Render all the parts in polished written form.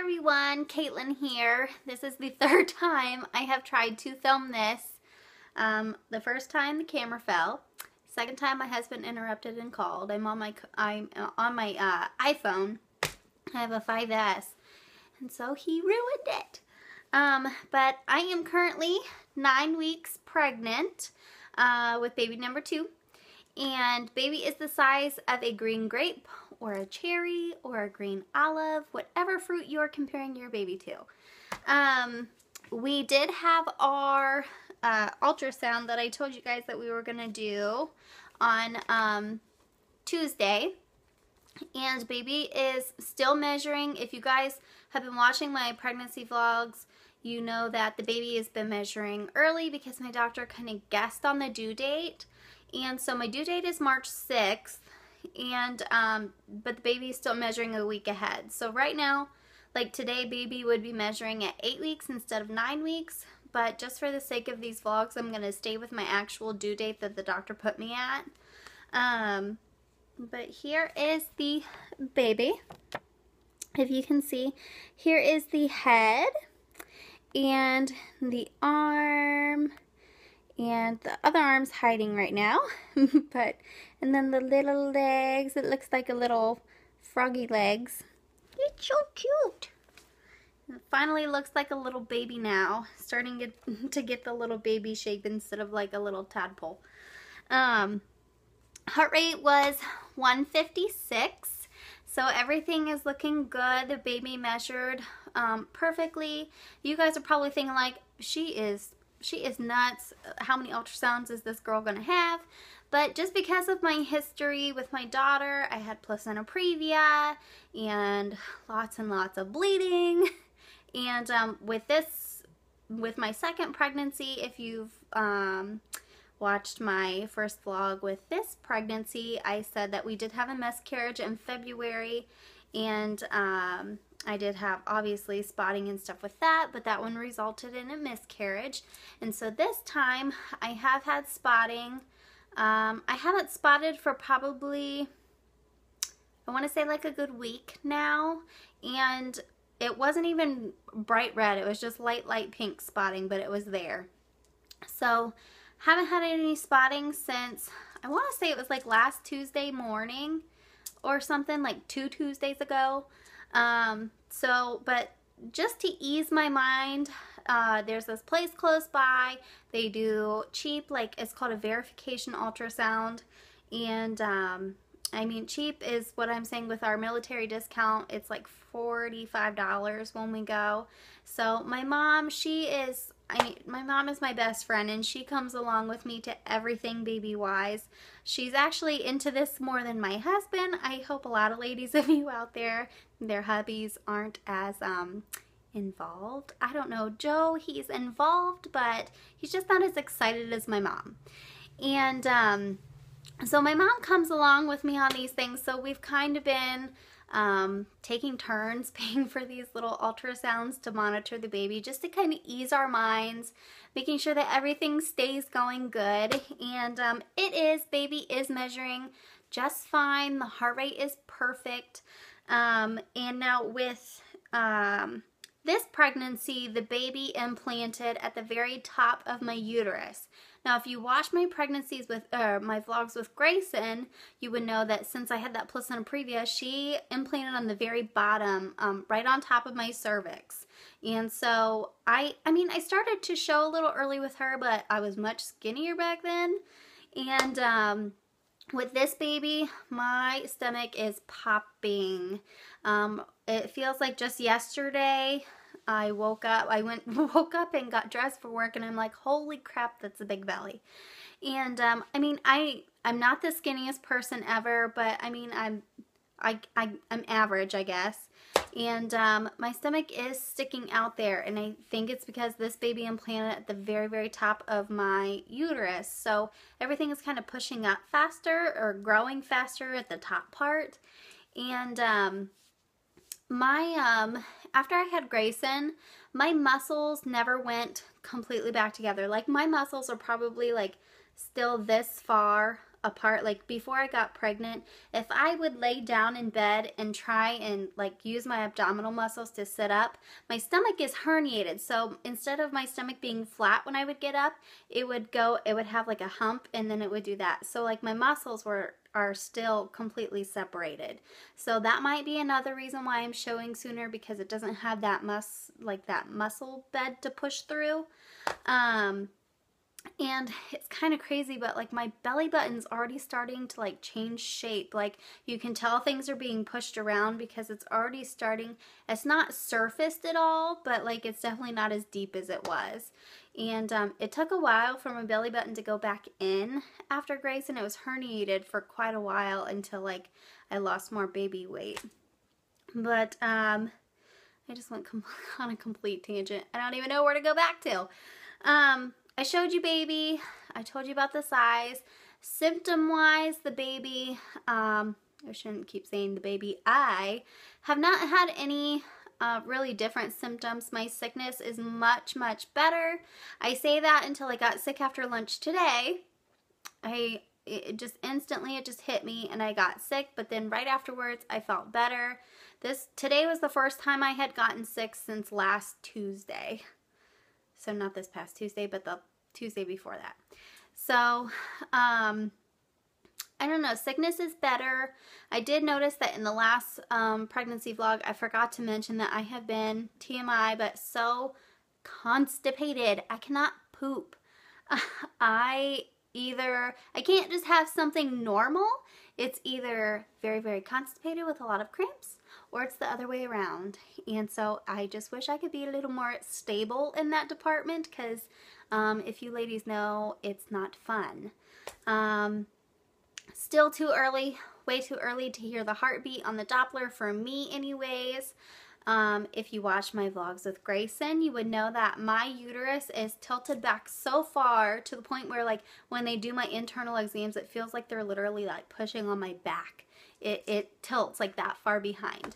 everyone, Caitlin here. This is the third time I have tried to film this. The first time the camera fell. Second time my husband interrupted and called. I'm on my iPhone. I have a 5S, and so he ruined it. But I am currently 9 weeks pregnant with baby number 2. And baby is the size of a green grape or a cherry or a green olive, whatever fruit you're comparing your baby to. We did have our ultrasound that I told you guys that we were going to do on Tuesday. And baby is still measuring. If you guys have been watching my pregnancy vlogs, you know that the baby has been measuring early because my doctor kind of guessed on the due date. And so my due date is March 6th, and but the baby is still measuring a week ahead. So right now, like today, baby would be measuring at 8 weeks instead of 9 weeks. But just for the sake of these vlogs, I'm going to stay with my actual due date that the doctor put me at. But here is the baby. If you can see, here is the head and the arm. And the other arm's hiding right now. And then the little legs, it looks like a little froggy legs. It's so cute. It finally looks like a little baby now. Starting to get the little baby shape instead of like a little tadpole. Heart rate was 156. So everything is looking good. The baby measured perfectly. You guys are probably thinking like, she is nuts. How many ultrasounds is this girl gonna have? But just because of my history with my daughter, I had placenta previa and lots of bleeding. And with my second pregnancy, if you've watched my first vlog with this pregnancy, I said that we did have a miscarriage in February, and I did have, obviously, spotting and stuff with that, but that one resulted in a miscarriage. And so this time, I have had spotting. I haven't spotted for probably, I want to say like a good week now. And it wasn't even bright red. It was just light pink spotting, but it was there. So, haven't had any spotting since, I want to say it was like last Tuesday morning or something, like 2 Tuesdays ago. But just to ease my mind, there's this place close by. They do cheap, like it's called a verification ultrasound. And, I mean, cheap is what I'm saying with our military discount. It's like $45 when we go. So my mom, my mom is my best friend, and she comes along with me to everything baby-wise. She's actually into this more than my husband. I hope a lot of ladies of you out there, their hubbies aren't as involved. I don't know, Joe, he's involved, but he's just not as excited as my mom. And so my mom comes along with me on these things, so we've kind of been taking turns paying for these little ultrasounds to monitor the baby, just to kind of ease our minds, making sure that everything stays going good. And baby is measuring just fine. The heart rate is perfect. And now with this pregnancy, the baby implanted at the very top of my uterus. Now, if you watch my pregnancies with, my vlogs with Grayson, you would know that since I had that placenta previa, she implanted on the very bottom, right on top of my cervix. And so, I started to show a little early with her, but I was much skinnier back then. And, with this baby, my stomach is popping. It feels like just yesterday I woke up and got dressed for work, and I'm like, holy crap, that's a big belly. And I'm not the skinniest person ever, but I mean, I'm average, I guess. And my stomach is sticking out there, and I think it's because this baby implanted at the very, very top of my uterus. So everything is kind of pushing up faster or growing faster at the top part. And after I had Grayson, my muscles never went completely back together. Like, my muscles are probably like still this far apart. Like before I got pregnant, if I would lay down in bed and try and like use my abdominal muscles to sit up, my stomach is herniated. So instead of my stomach being flat when I would get up, it would have like a hump, and then it would do that. So like my muscles are still completely separated. So that might be another reason why I'm showing sooner, because it doesn't have that muscle bed to push through. And it's kind of crazy, but like my belly button's already starting to like change shape. Like you can tell things are being pushed around because it's already starting. It's not surfaced at all, but like it's definitely not as deep as it was. And it took a while for my belly button to go back in after Grace, and it was herniated for quite a while until like I lost more baby weight. But I just went on a complete tangent. I don't even know where to go back to. I showed you baby. I told you about the size. Symptom-wise, the baby, I shouldn't keep saying the baby. I have not had any really different symptoms. My sickness is much, much better. I say that until I got sick after lunch today. It just instantly, it just hit me and I got sick, but then right afterwards I felt better. Today was the first time I had gotten sick since last Tuesday. So not this past Tuesday, but the Tuesday before that. So, I don't know, sickness is better. I did notice that in the last pregnancy vlog, I forgot to mention that I have been, TMI, but so constipated. I cannot poop. I can't just have something normal. It's either very, very constipated with a lot of cramps, or it's the other way around. And so I just wish I could be a little more stable in that department, because if you ladies know, it's not fun. Still too early, way too early to hear the heartbeat on the Doppler for me anyways. If you watch my vlogs with Grayson, you would know that my uterus is tilted back so far to the point where like when they do my internal exams, it feels like they're literally like pushing on my back. It tilts like that far behind.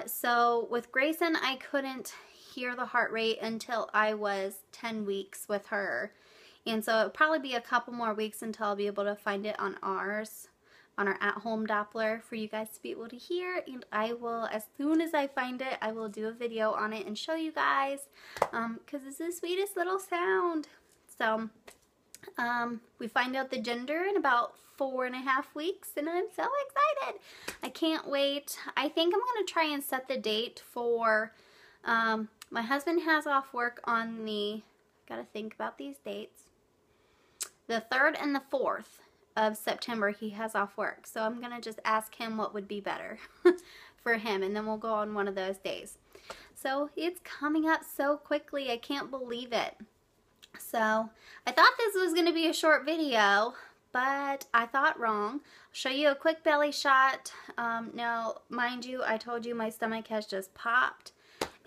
So with Grayson, I couldn't hear the heart rate until I was 10 weeks with her. And so it'll probably be a couple more weeks until I'll be able to find it on our at-home Doppler for you guys to be able to hear. And I will, as soon as I find it, I will do a video on it and show you guys, because it's the sweetest little sound. So we find out the gender in about 4.5 weeks, and I'm so excited. I can't wait. I think I'm going to try and set the date for, my husband has off work on gotta think about these dates, the 3rd and the 4th of September. He has off work, so I'm gonna just ask him what would be better for him, and then we'll go on one of those days. So it's coming up so quickly, I can't believe it. So I thought this was gonna be a short video, but I thought wrong. I'll show you a quick belly shot. Now mind you, I told you my stomach has just popped,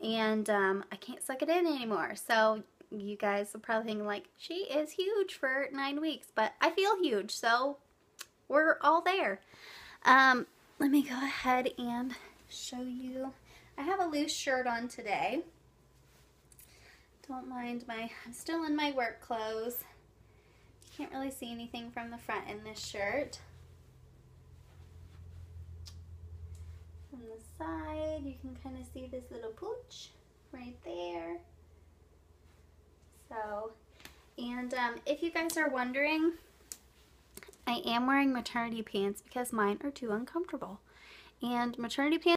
and I can't suck it in anymore. So you guys are probably thinking like, she is huge for 9 weeks, but I feel huge, so we're all there. Let me go ahead and show you. I have a loose shirt on today. Don't mind I'm still in my work clothes. Can't really see anything from the front in this shirt. From the side, you can kind of see this little pooch right there. So, and if you guys are wondering, I am wearing maternity pants because mine are too uncomfortable. And maternity pants